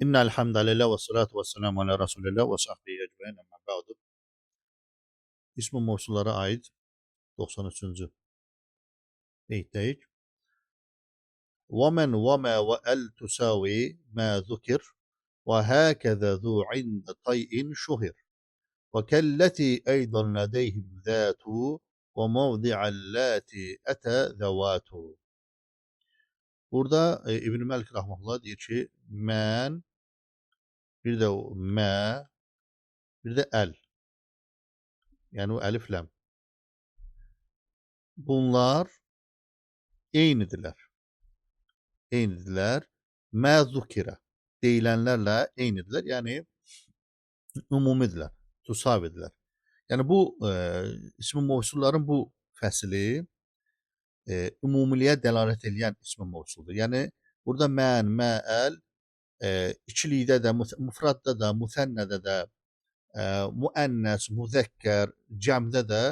İnnel hamdalillah ve salatu ve selamu ala Resulillah ve sahbihi ecmaîn amma ba'du. İsm-i mevsullara ait 93. beytdəyik. وَمَنْ وَمَا وَأَلْ تُسَاوِي مَا ذُكِرْ وَهَكَذَا ذُو عِنْدَ طَيْءٍ شُهِرْ وَكَالَّتِي أَيْضًا لَدَيْهِمْ ذَاتُ وَمَوْضِعَ اللَّاتِ أَتَى ذَوَاتُ. Burada İbn-i Məlik Rahmanullah deyir ki, mən, bir də mə, bir də əl. Yəni o əlif-ləm. Bunlar eynidirlər. Eynidirlər. Məzukirə deyilənlərlə eynidirlər. Yəni ümumidirlər. Tusavidirlər. Yəni bu ism-i mevsulların bu fəsli ümumiliyə dəlalət edən ism-i mevsuldur. Yəni burada mən, mə, əl ikilikdə də, müfradda da, müsənnədə də, müənnəs, müzəkkər, cəmdə də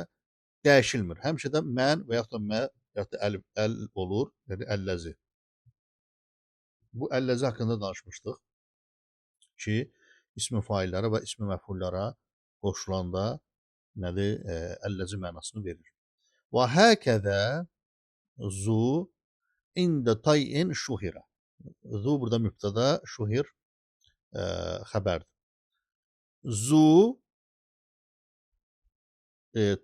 dəyişilmir. Həmişə də mən və yaxud da mə və yaxud da əl olur, yəni əlləzi. Bu əlləzi haqqında danışmışdıq ki, ismi faillərə və ismi məfullara qoşulanda nədir? Əlləzi mənasını verir. Və həkədə zu ində tay'in şuhirə. Zu burada mübtəda, şuhir xəbərdir. Zu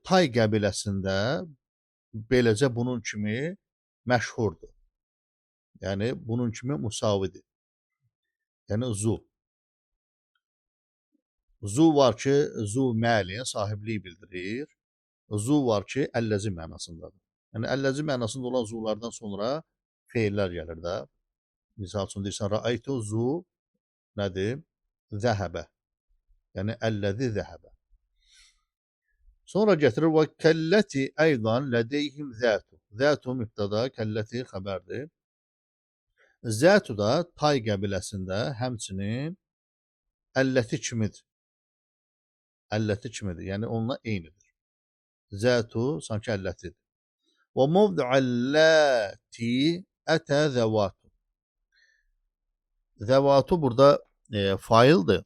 tay qəbiləsində beləcə bunun kimi məşhurdur. Yəni bunun kimi musavidir. Yəni zu. Zu var ki, zu məlin sahibliyi bildirir. Zu var ki, əlləzi mənasındadır. Yəni əlləzi mənasında olan zulardan sonra feillər gəlir də. Misal üçün deyirsən, rəaytu zu nədir? Zəhəbə. Yəni əlləzi zəhəbə. Sonra gətirir və kəlləti aydan lədeyhim zətu. Zətu mübtəda, kəlləti xəbərdir. Zətu da tay qəbiləsində həmçinin əlləti kimidir. Əlləti kimidir. Yəni onunla eynidir. Zətu sanki əllətidir. Və mövdüəlləti ətə zəvatu. Zəvatu burada faildir.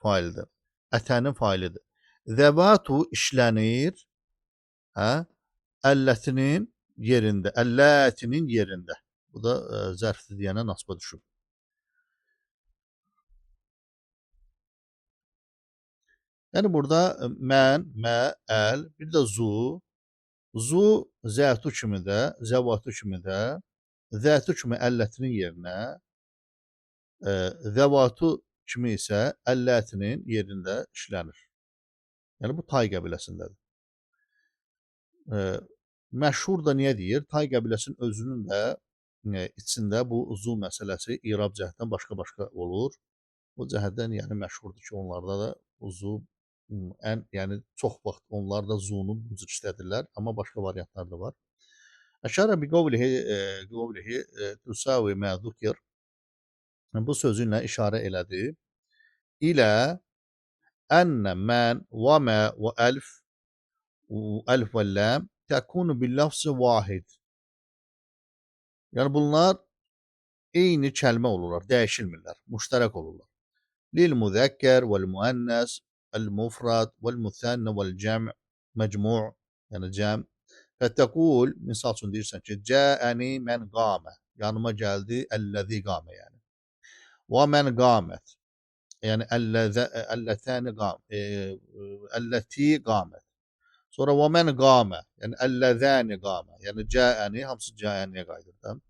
Faildir. Ətənin failidir. Zəvatu işlənir əllətinin yerində. Əllətinin yerində. Bu da zərfdir deyənə nasba düşür. Yəni burada mən, mə, əl, bir də zu. Zu zətu kimi də, zəvatu kimi də, zətu kimi əllətinin yerinə, zəvatu kimi isə əllətinin yerində işlənir. Yəni bu tay qəbiləsindədir. Məşhur da niyə deyir? Tay qəbiləsinin özünün də içində bu zu məsələsi irab cəhətdən başqa-başqa olur. Bu cəhətdən yəni məşhurdur ki, onlarda da zu yəni çox vaxt onlar da zunu bu cür işlədirlər, amma başqa variantlar da var. Əşara bi qavlihi tusavi mə zukir. Bu sözü ilə işarə elədi. İlə ənnə mən və mə və əlf və ləm təkunu bil lafzı vahid. Yəni bunlar eyni kəlmə olurlar, dəyişilmirlər, müştərək olurlar. Lil müzəkkər vəl müənnəs, el-mufrad vəl-müthənə vəl-cəm' məcmu' yəni cəm. Fətəqul, misal üçün deyirsən ki, cəəni mən qamə, yanıma gəldi, əlləzi qamə yəni. Və mən qamət, yəni əllətəni qamə, əlləti qamət. Sonra və mən qamə, yəni əlləzəni qamə, yəni cəəni, hamısı cəəniyə qayıdır.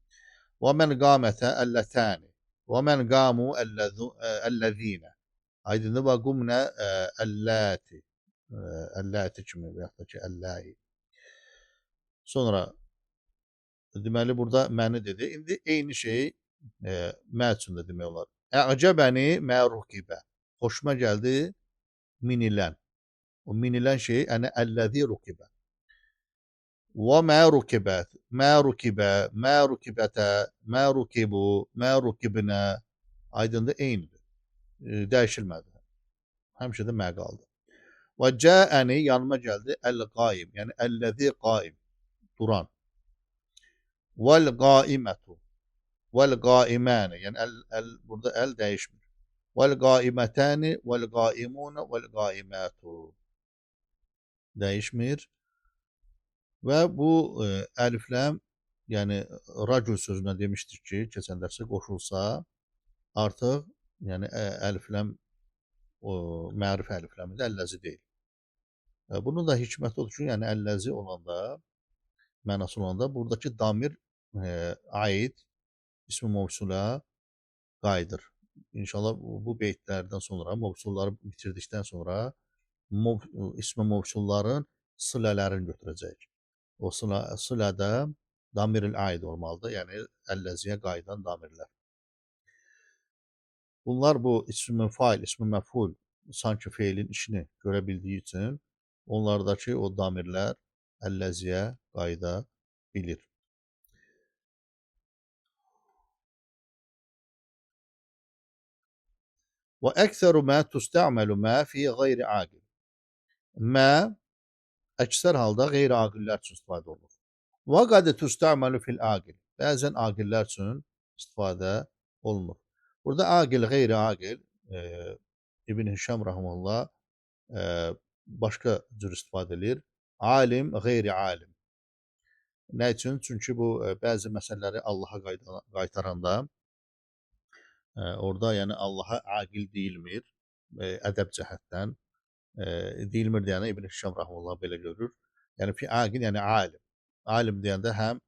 Və mən qamətə əllətəni, və mən qamu əlləzinə. Aydındır və qumnə əlləti, əlləti kimi və yaxud da ki, əlləyi. Sonra deməli burada məni dedi. İndi eyni şey mə üçün də demək olar. Əcəbəni mə rukibə. Xoşuma gəldi minilən. O minilən şey yəni əlləzi rukibə. Və mə rukibət, mə rukibə, mə rukibətə, mə rukibu, mə rukibnə. Aydındır, eynidir. Dəyişilmədi. Həmişə də mə qaldı. Və cəəni yanıma gəldi əl-qaim, yəni əlləzi qaim, duran. Vəl qaimətu, vəl qaiməni, yəni burada əl dəyişmir. Vel-qaimetani vel-qaimuna vel-qaimatu. Dəyişmir. Və bu əlifləm, yəni racul sözünə demişdik ki, keçən dərsə qoşulsa, artıq yəni əlifləm o mərif əlifləmidir, əlləzi deyil. Bunun da hikməti odur ki, yəni əlləzi olanda, mənası olanda buradakı damir aid ismi mövsula qayıdır. İnşallah bu beytlərdən sonra, mövsulları bitirdikdən sonra ismi mövsulların silələrini götürəcəyik. O silədə damir-ül aid olmalıdır, yəni əlləziyə qayıdan damirlər. Bunlar bu ismi fail, ismi məful sanki feilin işini görə bildiyi üçün onlardakı o damirlər əlləziyə qayıda bilir. Və əksəru mə tustəməlu mə fi qeyri aqil. Mə əksər halda qeyri-aqillər üçün istifadə olunur. Və qəd tustəməlu fil aqil. Bəzən aqillər üçün istifadə olunur. Burada aqil, qeyri-aqil İbn Hişam rahimehullah başqa cür istifadə edir. Alim, qeyri-alim. Nə üçün? Çünki bu bəzi məsələləri Allaha qaytaranda orada yəni Allaha aqil deyilmir ədəb cəhətdən. Deyilmir deyənə İbn Hişam rahimehullah belə görür. Yəni fi aqil yəni alim. Alim deyəndə həm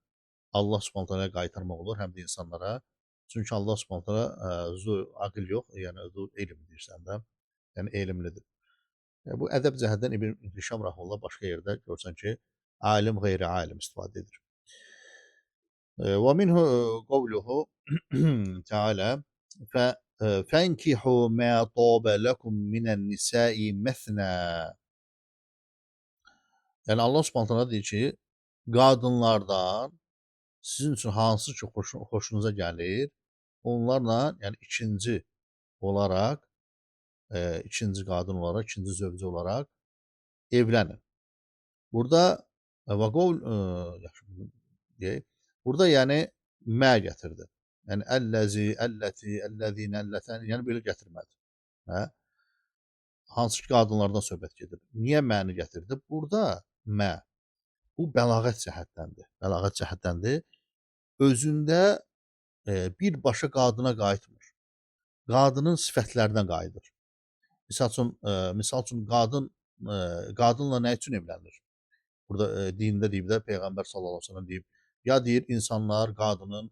Allah Subhanahu taalaya qaytarmaq olur, həm də insanlara. Çünki Allah Subhanahu taala zu aqil yox, yəni zu elm deyirsən də. Yəni elmlidir. Bu ədəb cəhətdən İbn Hişam rahimehullah başqa yerdə görsən ki, alim, qeyri-alim istifadə edir. Və minhu qavluhu Teala فَانْكِحُوا مَا طَابَ لَكُمْ مِنَ النِّسَاءِ مَثْنَى. Yəni Allah Subhanahu deyir ki, qadınlardan sizin üçün hansı ki xoşunuza gəlir, onlarla yəni ikinci olaraq, ikinci qadın olaraq, ikinci zövcə olaraq evlənin. Burada və qovl deyək. Burada yəni mə gətirdi. Yəni əlləzi, əlləti, əlləzinə, əlləsən, yəni belə gətirmədi. Hə? Hansı ki qadınlardan söhbət gedir. Niyə məni gətirdi? Burada mə bu bəlağət cəhətdəndir. Bəlağət cəhətdəndir. Özündə birbaşa qadına qayıtmır. Qadının sifətlərinə qayıdır. Misal üçün qadınla nə üçün evlənir? Burada dində deyib də Peyğəmbər sallallahu əleyhi və səlləm deyib, ya deyir insanlar qadının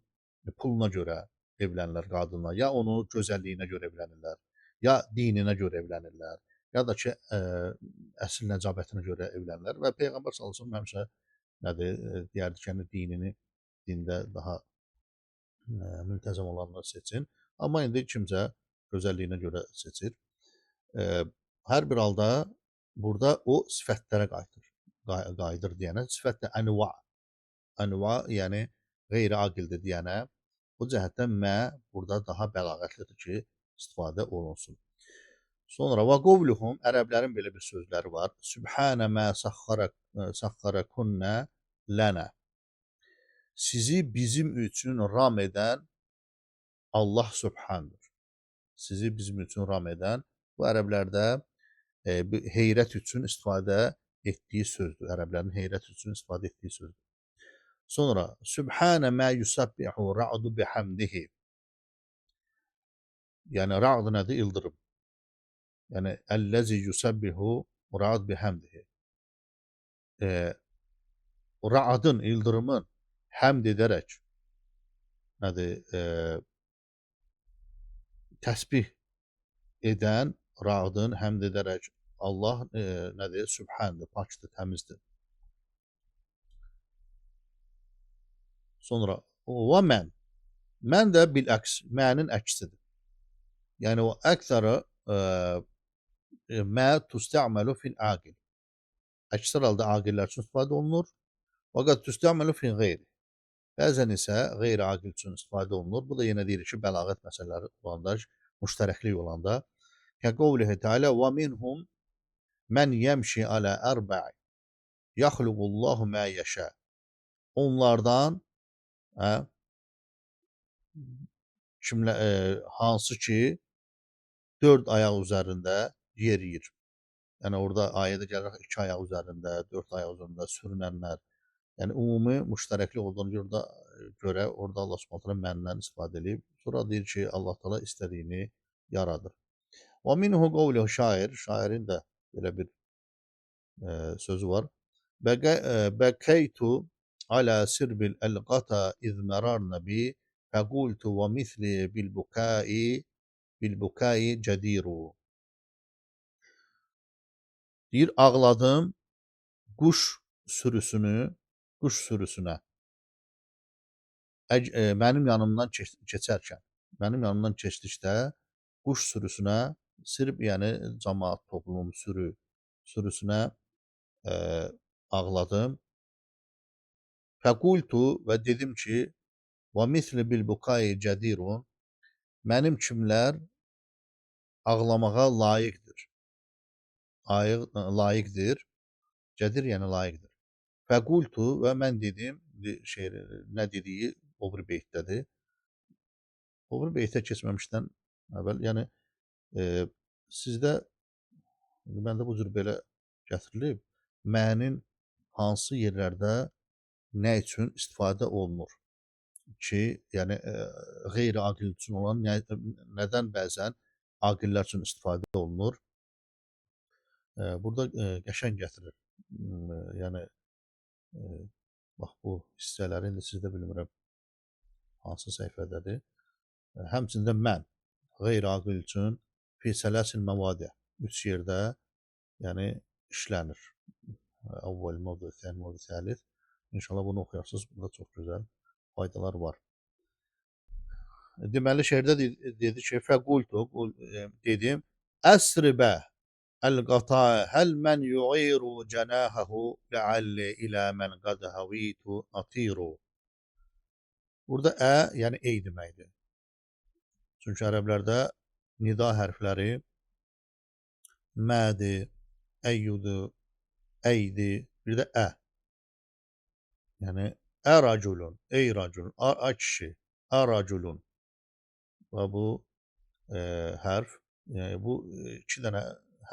puluna görə evlənirlər qadınla, ya onun gözəlliyinə görə evlənirlər, ya dininə görə evlənirlər, ya da ki əsl nəcabətinə görə evlənirlər və Peyğəmbər sallallahu əleyhi və səlləm həmişə nədir deyərdi ki, dinini dində daha müntəzəm olanları seçin. Amma indi kimsə gözəlliyinə görə seçir. Hər bir halda burada o sifətlərə qayıdır deyənə, sifət də ənva. Ənva, yəni qeyri-aqildir deyənə, bu cəhətdən mə burada daha bəlağətlidir ki, istifadə olunsun. Sonra və qovluhum, ərəblərin belə bir sözləri var. Sübhanə mə saxxarakunnə lənə. Sizi bizim üçün ram edən Allah Subhandır. Sizi bizim üçün ram edən, bu ərəblərdə heyrət üçün istifadə etdiyi sözdür. Ərəblərin heyrət üçün istifadə etdiyi sözdür. Sonra Sübhanə mə yusabbihu ra'du bihamdihi. Yəni ra'd nədir? İldırım. Yəni əlləzi yusabbihu ra'd bihamdihi. Ra'dın, ildırımın həmd edərək nədir? Təsbih edən ra'dın həmd edərək Allah nədir? Sübhandır, pakdır, təmizdir. Sonra və mən. Mən də bil-əks, mənin əksidir. Yəni o əksərə mə tustəməlu fil-aqil. Əksər halda aqillər üçün istifadə olunur. Fəqət tustəməlu fil-qeyri. Bəzən isə qeyri-aqil üçün istifadə olunur. Bu da yenə deyir ki, bəlağət məsələləri olanda, müştərəklik olanda. Kəqovlihi Teala və minhum mən yəmşi alə ərbə'i yaxluqullahu mə yəşə. Onlardan hansı ki dörd ayaq üzərində yeriyir. Yəni orada ayədə gəlir iki ayaq üzərində, dörd ayaq üzərində sürünənlər. Yəni ümumi müştərəklik olduğuna görə orada Allah Subhanahu taala məndən istifadə edib. Sonra deyir ki, Allah Taala istədiyini yaradır. Və minhu qawluhu şair, şairin də belə bir sözü var. Bəkəytu alə sirbil əlqata iz mərarna bi fəqultu və misli bilbukai cədiru. Deyir, ağladım quş sürüsünə mənim yanımdan keçərkən, mənim yanımdan keçdikdə quş sürüsünə, sirb yəni cəmaət, toplum, sürüsünə ağladım. Fəqultu və dedim ki, və misli bilbukai cədirun, mənim kimlər ağlamağa layiqdir. Layiqdir. Cədir yəni layiqdir. Fəqultu və mən dedim, şeir nə dediyi o bir beytdədir. O bir beytə keçməmişdən əvvəl, yəni sizdə məndə bu cür belə gətirilib, mənin hansı yerlərdə nə üçün istifadə olunur ki, yəni qeyri-aqil üçün olan nədən bəzən aqillər üçün istifadə olunur. Burada qəşəng gətirir. Yəni bax bu hissələri indi sizdə bilmirəm hansı səhifədədir. Həmçində mən qeyri-aqil üçün fi sələsil məvadi 3 yerdə yəni işlənir. Əvvəl mövdu, thani mövdu, səlis. İnşallah bunu oxuyarsınız. Burada çox gözəl faydalar var. Deməli şeirdə dedi ki, fəqultu dedim, əsribə əl-qata həl mən yu'iru cənahəhu ləalli ilə mən qad havitu atiru. Burada yəni ey deməkdir. Çünki ərəblərdə nida hərfləri mədir, əyyudur, əydi, bir də Yəni raculun, ey raculun, kişi, raculun. Və bu hərf, bu iki dənə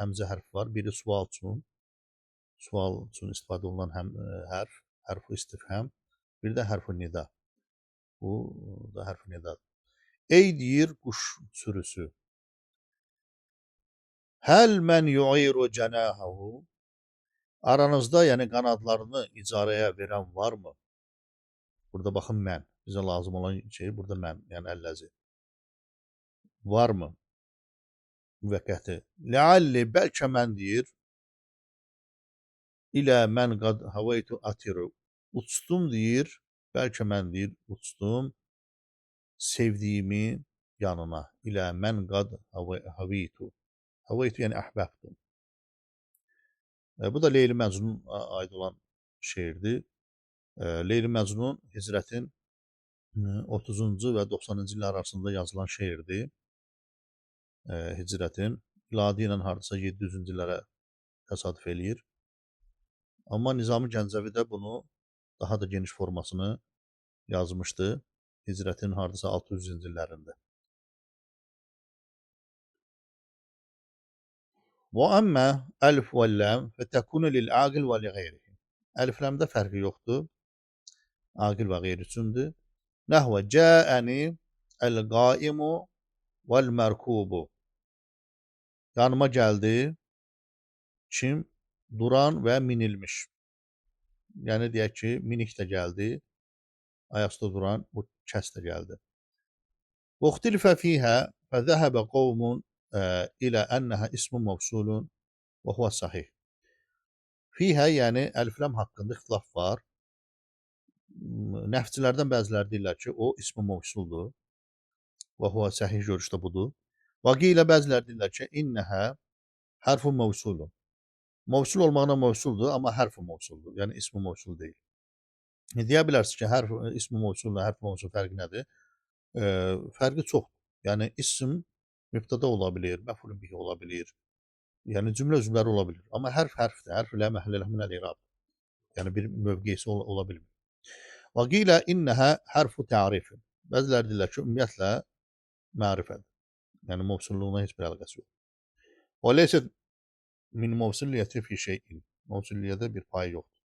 həmzə hərf var. Biri sual üçün istifadə olunan hərf, hərf-i istifham. Bir də hərf-i nida. Bu da hərf-i nidadır. Ey deyir quş sürüsü. Həl mən yu'iru cənahahu. Aranızda, yəni qanadlarını icarəyə verən varmı? Burada baxın mən. Bizə lazım olan şey burada mən, yəni əlləzi. Varmı? Müvəqqəti. Ləalli, bəlkə mən deyir, ilə mən qad havaytu atiru. Uçdum deyir, bəlkə mən deyir, uçdum sevdiyimin yanına. İlə mən qad havaytu. Havaytu yəni əhbəbtum. Bu da Leyli Məcnun aid olan şeirdir. Leyli Məcnun Hicrətin 30-cu və 90-cı illər arasında yazılan şeirdir. Hicrətin miladi ilə hardasa 700-cü illərə təsadüf eləyir. Amma Nizami Gəncəvi də bunu daha da geniş formasını yazmışdı. Hicrətin hardasa 600-cü illərində. Və əmmə əlif və ləm fətəkunu lil-aqil və li-qeyrihi. Əlif-ləmdə fərqi yoxdur. Aqil və qeyri üçündür. Nəhvə cəəni əl-qaimu vəl-mərkubu. Yanıma gəldi kim? Duran və minilmiş. Yəni deyək ki, minik də gəldi. Ayaqda duran bu kəs də gəldi. Vuxtilifə fiyhə fəzəhəbə qovmun ilə ənəhə ismun mavsulun və huvə sahih. Fiyhə yəni əlifləm haqqında ixtilaf var. Nəfçilərdən bəziləri deyirlər ki, o ismi mavsuldur. Və huvə sahih görüşdə budur. Və qilə bəziləri deyirlər ki, innəhə hərfu mavsulun. Mavsul olmağına mavsuldur, amma hərf mavsuldur. Yəni ismi mavsul deyil. Deyə bilərsiniz ki, ismi mavsulla hərf mavsul fərqi nədir? Fərqi çoxdur. Yəni isim mübtəda ola bilir, məfulun bihi ola bilir. Yəni cümlə üzvləri ola bilir. Amma hərf hərfdir. Hərf ilə məhəllələ minəl irab. Yəni bir mövqeyisi ola bilmir. Və qilə innəhə hərfu tərifin. Bəziləri deyirlər ki, ümumiyyətlə mərifədir. Yəni mövsulluğuna heç bir əlaqəsi yox. Və leyset min mövsuliyyəti fi şeyin. Mövsuliyyədə bir payı yoxdur.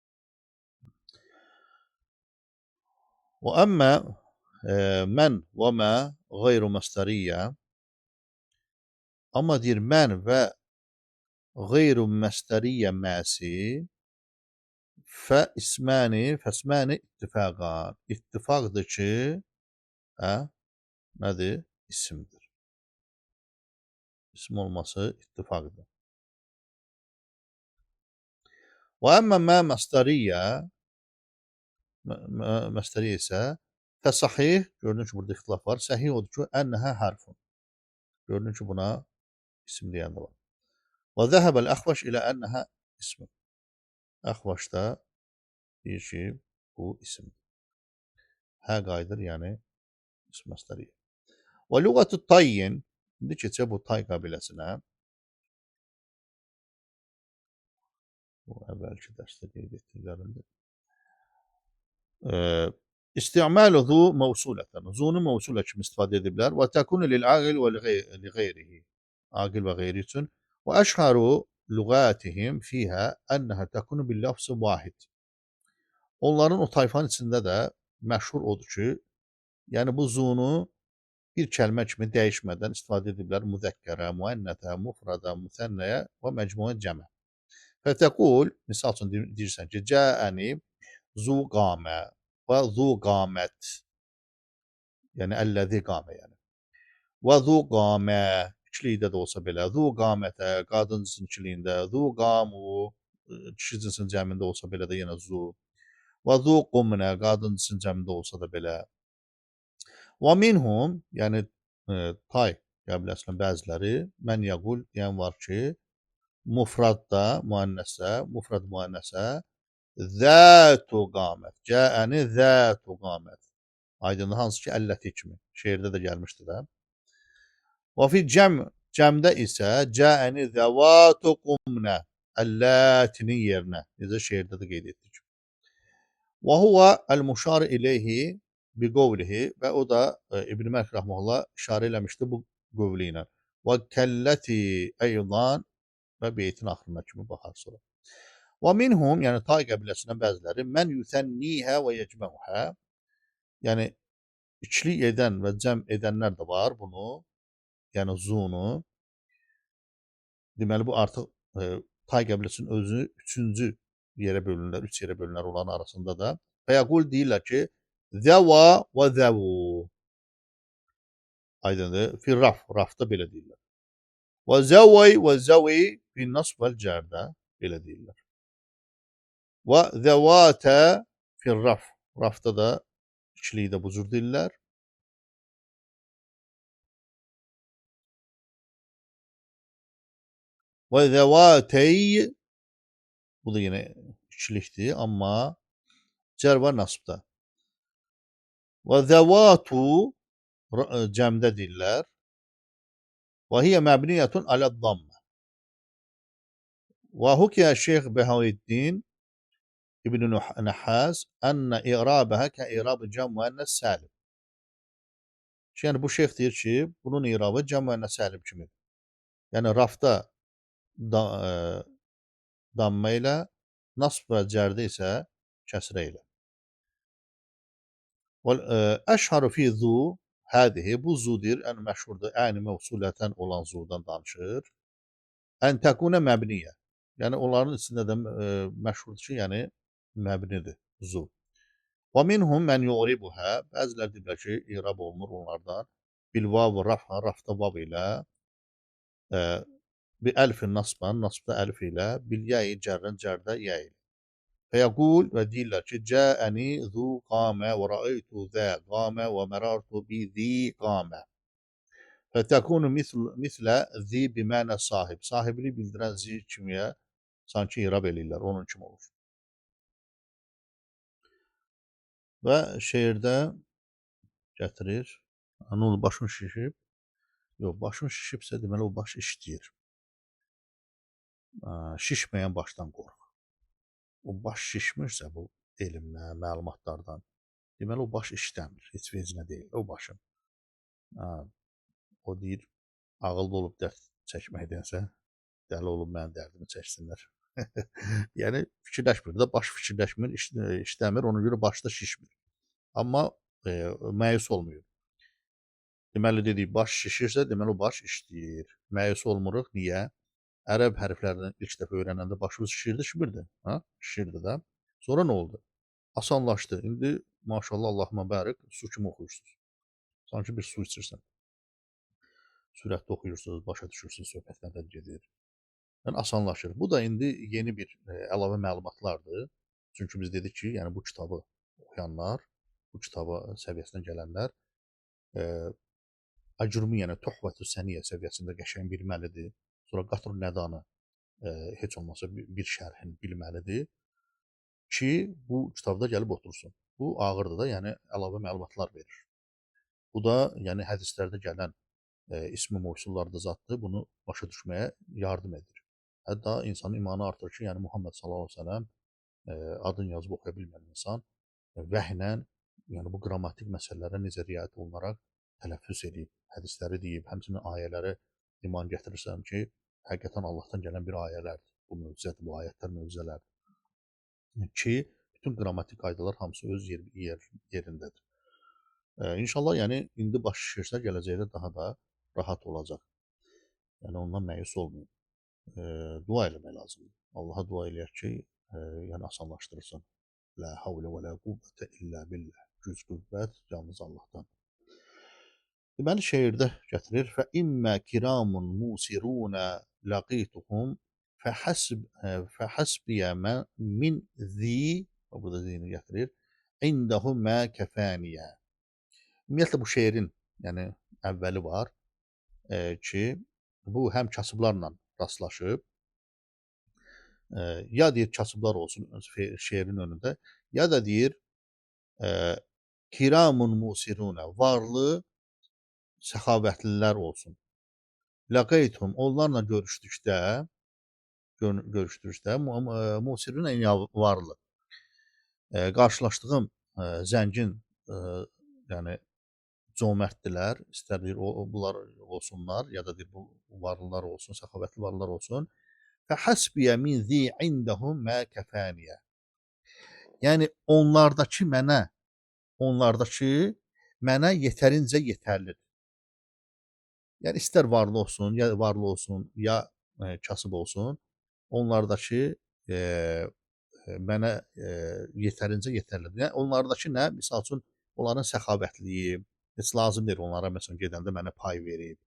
Və əmmə mən və mə qeyru məstəriyyə, amma deyir mən və qeyru məstəriyyə məsi fəsməni ittifaqan. İttifaqdır ki, nədir? İsimdir. İsim olması ittifaqdır. Və əmmə mə məstəriyyə isə fəsahih, gördüyün ki, burada ixtilaf var. Səhih odur ki, ənəhə hərfun. Gördüyün ki, buna isim deyən də var. Və zəhəbəl əxvaş ilə ənəhə ismin. Əxvaş da deyir ki, bu isimdir. Hə qayıdır, yəni ism məstəriyyə. Və lüğətü tayyin, indi keçək bu tay qabiləsinə. Bu əvvəlki dərsdə qeyd etdiklərimdir. İstimalu zu mevsuleten. Zunu mevsule kimi istifadə ediblər. Və təkunu lil-aqil və li-qeyrihi. Aqil və qeyri üçün. Və əşharu lüğətihim fiyhə ənəhə təkunu bil-lafzı vahid. Onların o tayfanın içində də məşhur odur ki, yəni bu zunu bir kəlmə kimi dəyişmədən istifadə ediblər müzəkkərə, müənnətə, mufrada, müsənnəyə və məcmuə cəmə. Fətəqul, misal üçün deyirsən ki, cəəni zu qamə və zu qamət. Yəni, əlləzi qamə yəni. Və zu qamə, ikilikdə də olsa belə, zu qamətə, qadın cinsin ikiliyində, zu qamu, kişi cinsin cəmində olsa belə də yenə zu. Və zu qumnə, qadın cinsin cəmində olsa da belə. Və minhum, yəni tay qəbiləsindən bəziləri, mən yəqul deyən var ki, mufradda, müənnəsə, mufrad müənnəsə, zətu qamət, cəəni zətu qamət. Aydındır, hansı ki, əlləti kimi, şeirdə də gəlmişdir də. Və fi cəmdə isə cəəni zəvatu qumnə, əllətinin yerinə, necə şeirdə də qeyd etdik. Və huvə əl-muşar iləyhi bi qovlihi və o da İbn-i Mərk Rəhməllah işarə eləmişdi bu qovli ilə. Və kəlləti əydan və beytin axırına kimi baxar sonra. Və minhum, yəni tay qəbiləsindən bəziləri, mən yüsənnihə və yecməuhə, yəni ikilik edən və cəm edənlər də var bunu, yəni zunu. Deməli, bu artıq tay qəbiləsinin özü üçüncü yerə bölünürlər, üç yerə bölünürlər onların arasında da. Və yəqul deyirlər ki, zəva və zəvu. Aydındır, fi raf, rafda belə deyirlər. Və zəvəy və zəvi fi nasb vəl cərdə belə deyirlər. Və zəvatə fi raf, rafda da ikiliyi də bu cür deyirlər. Və zəvatəy, bu da yenə ikilikdir, amma cər və nasbda. Və zəvatu cəmdə deyirlər. Və hiyə məbniyyətun alə dammə. Və hukiyə Şeyx Bəhaüddin İbn-i Nəhəz ənə iqrabəhə kə iqrabı cəm müənnəs səlim. Yəni, bu şeyx deyir ki, bunun iqrabı cəm müənnəs səlim kimidir. Yəni, rafda dammə ilə, nasb və cərdə isə kəsrə ilə. Əşharu fi zu hədihi, bu zudir, ən məşhurdur, əni məvsulətən olan zudan danışır. Ən təqunə məbniyyə. Yəni, onların içində də məşhurdur ki, yəni məbnidir zu. Və minhum mən yu'ribuhə, bəzilər deyirlər ki, iqrab olunur onlardan. Bil vav rafha, rafda vav ilə, bi əlfin nasban, nasbda əlf ilə, bil yəyi cərrən, cərdə yəyi. Fəyəqul və deyirlər ki, cəəni zu qamə və rəaytu zə qamə və mərartu bi zi qamə. Fətəkunu mislə zi bimənə sahib. Sahibini bildirən zi kimiyə sanki iqrab eləyirlər, onun kimi olur. Və şeirdə gətirir, nə olur, başın şişib? Yox, başın şişibsə, deməli, o baş işləyir. Şişməyən başdan qorx. O baş şişmirsə bu elmlə, məlumatlardan, deməli, o baş işləmir, heç vecinə deyil, o başın. O deyir, ağıllı olub dərd çəkməkdənsə, dəli olub mənim dərdimi çəksinlər. Yəni fikirləşmir də, baş fikirləşmir, işləmir, ona görə başda şişmir. Amma məyus olmuyor. Deməli dedik, baş şişirsə, deməli o baş işləyir. Məyus olmuruq. Niyə? Ərəb hərflərini ilk dəfə öyrənəndə başımız şişirdi, şişmirdi. Ha? Şişirdi də. Sonra nə oldu? Asanlaşdı. İndi maşallah Allahümmə bərik su kimi oxuyursunuz. Sanki bir su içirsən. Sürətli oxuyursunuz, başa düşürsünüz, söhbət nədən gedir. Yəni asanlaşır. Bu da indi yeni bir əlavə məlumatlardır. Çünki biz dedik ki, yəni bu kitabı oxuyanlar, bu kitaba səviyyəsinə gələnlər Əcrumi, yəni Tuhfətü Səniyyə səviyyəsində qəşəng bilməlidir. Sonra Qatrun Nədanı heç olmasa bir şərhini bilməlidir ki, bu kitabda gəlib otursun. Bu ağırdır da, yəni əlavə məlumatlar verir. Bu da yəni hədislərdə gələn ismi mövsullarda zatdır, bunu başa düşməyə yardım edir. Hətta insanın imanı artır ki, yəni Muhammed sallallahu əleyhi və səlləm adını yazıb oxuya bilməyən insan vəhlə, yəni bu qrammatik məsələlərə necə riayət olunaraq tələffüz edib, hədisləri deyib, həmçinin ayələrə iman gətirirsən ki, həqiqətən Allahdan gələn bir ayələrdir. Bu möcüzədir, bu ayətlər möcüzələrdir. Ki, bütün qrammatik qaydalar hamısı öz yerindədir. İnşallah, yəni indi baş şişirsə, gələcəkdə daha da rahat olacaq. Yəni ondan məyus olmayın. Dua eləmək lazımdır. Allaha dua eləyək ki, yəni asanlaşdırsın. La havle və la quvvətə illə billah. Güc, qüvvət yalnız Allahdan. Deməli, şeirdə gətirir. Fə immə kiramun musirunə laqituhum fəhəsbiyə min zi, burada zini gətirir, indəhum mə kəfəniyə. Ümumiyyətlə, bu şeirin yəni, əvvəli var ki, bu həm kasıblarla rastlaşıb, ya deyir kasıblar olsun şeirin önündə, ya da deyir kiramun musirunə, varlı səxavətlilər olsun. Laqaytum, onlarla görüşdükdə musirunə varlı. Qarşılaşdığım zəngin, yəni cömərtdilər, istər deyir bunlar olsunlar, ya da deyir bu varlılar olsun, səxavətli varlılar olsun. Fəhəsbiyə min zi indəhum mə kəfəniyə. Yəni onlardakı mənə yetərincə yetərlidir. Yəni istər varlı olsun, ya kasıb olsun, onlardakı mənə yetərincə yetərlidir. Yəni onlardakı nə? Misal üçün, onların səxavətliyi, heç lazım deyil onlara, məsələn, gedəndə mənə pay verib,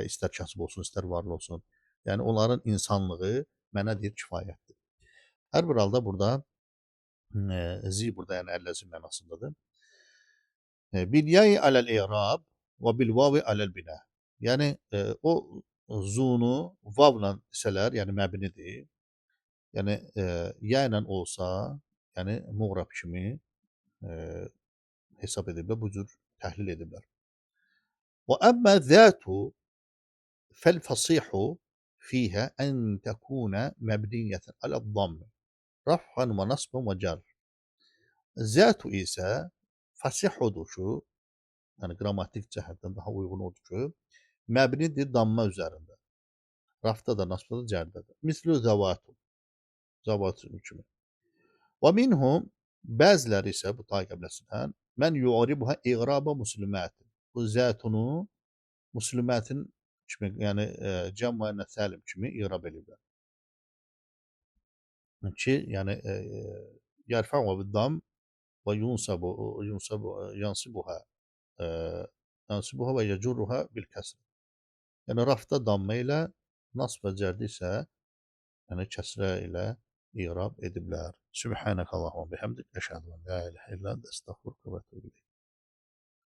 istər kasıb olsun, istər varlı olsun. Yəni onların insanlığı mənə deyir kifayətdir. Hər bir halda burada zi burada yəni əlləzi mənasındadır. Bilyəyi aləl-i'rab və bilvavi aləl-binə. Yəni o zunu vavla desələr, yəni məbnidir. Yəni ya ilə olsa, yəni muğrab kimi hesab ediblər, bu cür təhlil ediblər. Və əmmə zətu fəl-fəsihu fiyhə ən təkunə məbniyyətən aləd-damm raf'an və nasban və car. Zətu isə fasih odur ki, yəni qrammatik cəhətdən daha uyğun odur ki, məbnidir damma üzərində. Rafda da, nasbda da, cərdə də. Mislu zavatu. Zavatu kimi. Və minhum, bəziləri isə bu tay qəbləsindən, mən yu'ribuha iqraba muslimətin. Bu zətunu muslimətin kimi, yəni cəm və nəsəlim kimi iqrab edirlər. Ki, yəni yərfə və biddam və yansibuha və yəcurruha bil kəsr. Yəni rafda damma ilə, nasb və cərdə isə yəni kəsrə ilə iqrab ediblər. Sübhanəkallahumma bihamdik, əşhədu ən la ilahə illə əntə, əstəğfiruka və etûbü ileyk.